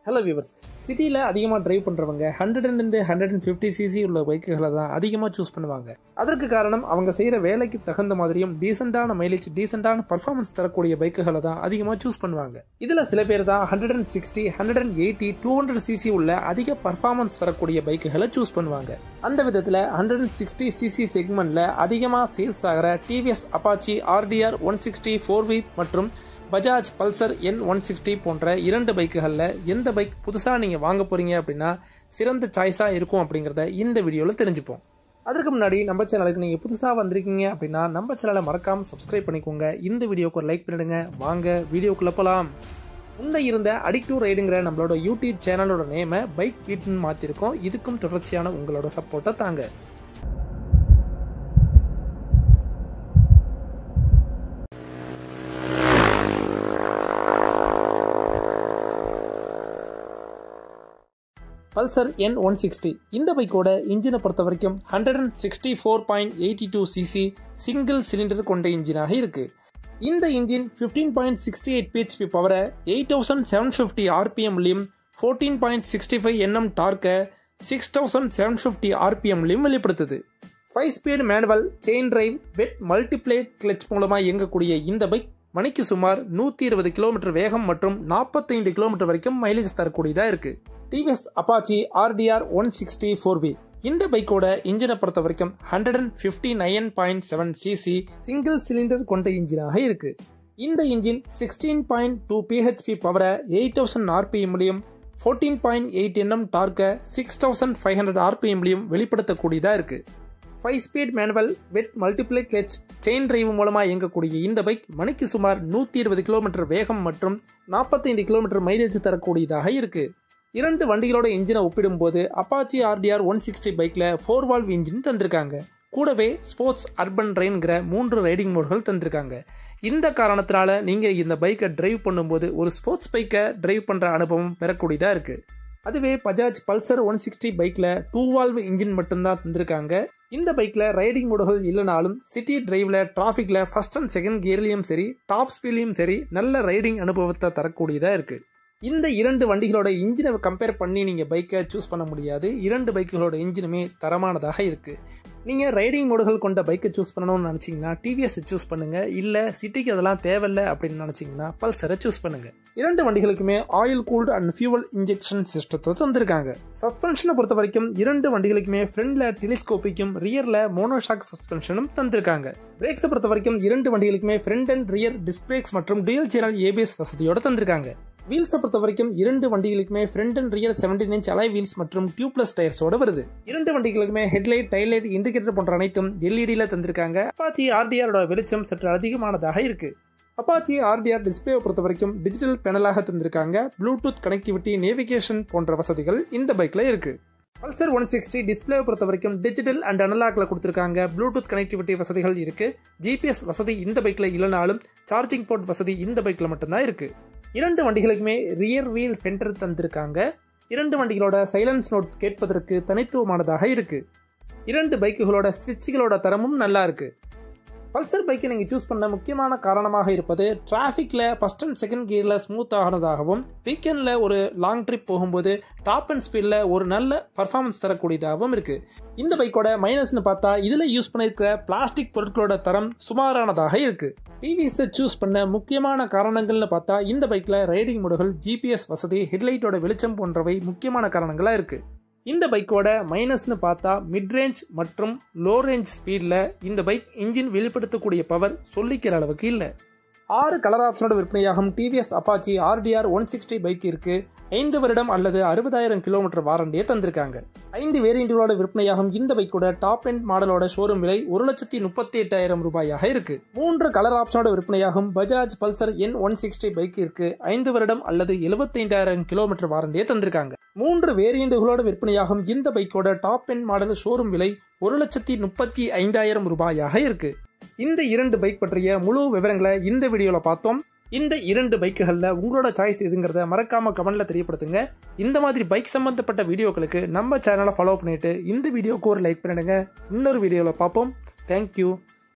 Hello viewers, சிட்டியில் அதிகமாக drive பண்ணுறவங்க 100 150 சிசி உள்ள பைக்குகளை தான் அதிகமாக சூஸ் பண்ணுவாங்க. அதற்கு காரணம் அவங்க செய்கிற வேலைக்கு தகுந்த மாதிரியும் டீசெண்டான மைலேஜ், டீசெண்டான பர்ஃபார்மன்ஸ் தரக்கூடிய பைக்குகளை தான் அதிகமாக சூஸ் பண்ணுவாங்க. இதில் சில பேர் தான் 160, 180, 200 சிசி உள்ள அதிக பர்ஃபார்மன்ஸ் தரக்கூடிய பைக்குகளை சூஸ் பண்ணுவாங்க. அந்த விதத்தில் 160 சிசி செக்மெண்ட்ல அதிகமாக சேல்ஸ் ஆகிற டிவிஎஸ் அப்பாச்சி RDR 160 4V மற்றும் பஜாஜ் பல்சர் N160 போன்ற 2 பைக்குகளில் எந்த பைக் புதுசாக நீங்கள் வாங்க போகிறீங்க அப்படின்னா சிறந்த சாய்ஸாக இருக்கும் அப்படிங்கிறத இந்த வீடியோவில் தெரிஞ்சுப்போம். அதற்கு முன்னாடி நம்ம சேனலுக்கு நீங்கள் புதுசாக வந்திருக்கீங்க அப்படின்னா நம்ம சேனலை மறக்காமல் சப்ஸ்கிரைப் பண்ணிக்கோங்க. இந்த வீடியோக்கு ஒரு லைக் பண்ணிடுங்க. வாங்க வீடியோக்குள்ளே போகலாம். முன்ன இருந்த அடிக்டிவ் ரைடுங்கிற நம்மளோட யூடியூப் சேனலோட நேமை பைக் பீட்னு மாற்றிருக்கோம். இதுக்கும் தொடர்ச்சியான உங்களோட சப்போர்ட்டை தாங்க. பல்சர் N160 இந்த பைக்கோட இன்ஜினை பொறுத்த வரைக்கும் 164.82 சிசி சிங்கிள் சிலிண்டர் கொண்ட இன்ஜினாக இருக்கு. இந்த இன்ஜின் 15.68 PHP பவரை 8750 RPMலையும் 14.65 Nm டார்க்கை 6750 RPMலையும் வெளிப்படுத்துது. 5 speed manual chain drive wet multiplate clutch மூலமாக இயங்கக்கூடிய இந்த பைக் மணிக்கு சுமார் 120 km வேகம் மற்றும் 45 km வரைக்கும் மைலேஜ் தரக்கூடியதாக இருக்கு. டிவிஎஸ் அப்பாச்சி RDR 160 4V இந்த பைக்கோட இன்ஜினை பொறுத்த வரைக்கும் 159.7 சிசி சிங்கிள் சிலிண்டர் கொண்ட இன்ஜினாக இருக்கு. இந்த இன்ஜின் 16.2 PHP பவரை 8000 RPMலையும் 14.8 Nm டார்க்கை 6500 RPMலையும் வெளிப்படுத்தக்கூடியதாக இருக்கு. 5 ஸ்பீட் மேனுவல் வெட் மல்டிப்ளை கிளச் செயின் டிரைவ் மூலமாக இயங்கக்கூடிய இந்த பைக் மணிக்கு சுமார் 120 km வேகம் மற்றும் 45 km மைலேஜ் தரக்கூடியதாக இருக்கு. இரண்டு வண்டிகளோட இன்ஜினை ஒப்பிடும்போது அப்பாச்சி RDR 160 பைக்ல 4 வால்வ் இன்ஜின் தந்திருக்காங்க. கூடவே ஸ்போர்ட்ஸ் அர்பன் ரெயின்கிற 3 ரைடிங் மோட்கள் தந்திருக்காங்க. இந்த காரணத்தினால நீங்க இந்த பைக்கை டிரைவ் பண்ணும்போது ஒரு ஸ்போர்ட்ஸ் பைக்கை டிரைவ் பண்ற அனுபவம் பெறக்கூடியதா இருக்கு. அதுவே பஜாஜ் பல்சர் 160 பைக்ல 2 வால்வ் இன்ஜின் மட்டும்தான் தந்திருக்காங்க. இந்த பைக்ல ரைடிங் மோடுகள் இல்லைனாலும் சிட்டி டிரைவ்ல டிராஃபிக்ல ஃபர்ஸ்ட் அண்ட் செகண்ட் கியர்லயும் சரி டாப் ஸ்பீட்லயும் சரி நல்ல ரைடிங் அனுபவத்தை தரக்கூடியதா இருக்கு. இந்த இரண்டு வண்டிகளோட இன்ஜினை கம்பேர் பண்ணி நீங்கள் பைக்கை சூஸ் பண்ண முடியாது. இரண்டு பைக்குகளோட இன்ஜினுமே தரமானதாக இருக்குது. நீங்கள் ரைடிங் மோடுகள் கொண்ட பைக்கை சூஸ் பண்ணணும்னு நினச்சிங்கன்னா டிவிஎஸ் சூஸ் பண்ணுங்கள். இல்லை சிட்டிக்கு அதெல்லாம் தேவையில்லை அப்படின்னு நினச்சிங்கன்னா பல்சரை சூஸ் பண்ணுங்கள். இரண்டு வண்டிகளுக்குமே oil cooled and fuel injection சிஸ்டத்தை தந்திருக்காங்க. சஸ்பென்ஷனை பொறுத்த வரைக்கும் இரண்டு வண்டிகளுக்குமே ஃப்ரண்ட்ல டெலிஸ்கோப்பிக்கும் ரியர்ல மோனோஷாக் சஸ்பென்ஷனும் தந்திருக்காங்க. பிரேக்ஸை பொறுத்த வரைக்கும் இரண்டு வண்டிகளுக்குமே front and rear disc brakes மற்றும் டூயல் சேனல் ABS வசதியோட தந்திருக்காங்க. வீல்ஸை பொறுத்த வரைக்கும் இரண்டு வண்டிகளுக்குமே front and rear 17 inch alloy wheels மற்றும் டியூப்லெஸ் டயர்ஸோட வருது. இரண்டு வண்டிகளுக்குமே ஹெட்லைட், டைலைட், இண்டிகேட்டர் போன்ற அனைத்தும் LED தந்திருக்காங்க. அப்பாச்சி RDR வெளிச்சம் சற்று அதிகமானதாக இருக்கு. அப்பாச்சி RDR டிஸ்பிளேவை பொறுத்த வரைக்கும் டிஜிட்டல் பேனலாக தந்திருக்காங்க. ப்ளூடூத் கனெக்டிவிட்டி, நேவிகேஷன் போன்ற வசதிகள் இந்த பைக்ல இருக்கு. பல்சர் 160 டிஸ்பிளேவை பொறுத்த வரைக்கும் டிஜிட்டல் அண்ட் அனலாக்ல கொடுத்திருக்காங்க. ப்ளூடூத் கனெக்டிவிட்டி வசதிகள் இருக்கு. GPS வசதி இந்த பைக்ல இல்லைனாலும் சார்ஜிங் போர்ட் வசதி இந்த பைக்ல மட்டும்தான் இருக்கு. இரண்டு வண்டிகளுக்குமே ரியர் வீல் ஃபெண்டர் தந்திருக்காங்க. இரண்டு வண்டிகளோட சைலன்ஸ் நோட் கேட்பதற்கு தனித்துவமானதாக இருக்கு. இரண்டு பைக்குகளோட ஸ்விட்சுகளோட தரமும் நல்லா இருக்கு. பல்சர் பைக்கை நீங்கள் சூஸ் பண்ண முக்கியமான காரணமாக இருப்பது டிராஃபிக்ல ஃபர்ஸ்ட் அண்ட் செகண்ட் கியர்ல ஸ்மூத் ஆனதாகவும் வீக்கெண்ட்ல ஒரு லாங் ட்ரிப் போகும்போது டாப் அண்ட் ஸ்பீட்ல ஒரு நல்ல பர்ஃபார்மன்ஸ் தரக்கூடியதாகவும் இருக்கு. இந்த பைக்கோட மைனஸ்னு பார்த்தா இதுல யூஸ் பண்ணிருக்கிற பிளாஸ்டிக் பொருட்களோட தரம் சுமாரானதாக இருக்கு. டிவிஎஸ் சூஸ் பண்ண முக்கியமான காரணங்கள்னு பார்த்தா இந்த பைக்ல ரைடிங் மோடுகள், GPS வசதி, ஹெட்லைட்டோட வெளிச்சம் போன்றவை முக்கியமான காரணங்களா இருக்கு. இந்த பைக்கோட மைனஸ்னு பார்த்தா மிட் ரேஞ்ச் மற்றும் லோ ரேஞ்ச் ஸ்பீடில் இந்த பைக் இன்ஜின் வெளிப்படுத்தக்கூடிய பவர் சொல்லிக்கிற அளவுக்கு இல்லை. 6 கலர் ஆப்ஷனோட விற்பனையாகும் டிவிஎஸ் அப்பாச்சி RDR 160 பைக் இருக்கு. 5 வருடம் அல்லது 60,000 km வாரண்டியை தந்திருக்காங்க. 5 வேரியண்ட்களோட விற்பனையாகும் இந்த பைக்கோட டாப் எண்ட் மாடலோட ஷோரூம் விலை 1,38,000 ரூபாயாக இருக்கு. 3 கலர் ஆப்ஷனோட விற்பனையாகும் பஜாஜ் பல்சர் N160 பைக் இருக்கு. 5 வருடம் அல்லது 75,000 km வாரண்டியை தந்திருக்காங்க. 3 வேரியண்ட்களோட விற்பனையாகும் இந்த பைக்கோட டாப் எண்ட் மாடல் ஷோரூம் விலை 1,35,000 ரூபாயாக இருக்கு. இந்த இரண்டு பைக் பற்றிய முழு விவரங்களை இந்த வீடியோல பார்த்தோம். இந்த இரண்டு பைக்குகளில் உங்களோட சாய்ஸ் எதுங்கிறத மறக்காம கமெண்ட்ல தெரியப்படுத்துங்க. இந்த மாதிரி பைக் சம்பந்தப்பட்ட வீடியோக்களுக்கு நம்ம சேனலை ஃபாலோ பண்ணிட்டு இந்த வீடியோக்கு ஒரு லைக் பண்ணிடுங்க. இன்னொரு வீடியோல பார்ப்போம். தேங்க்யூ.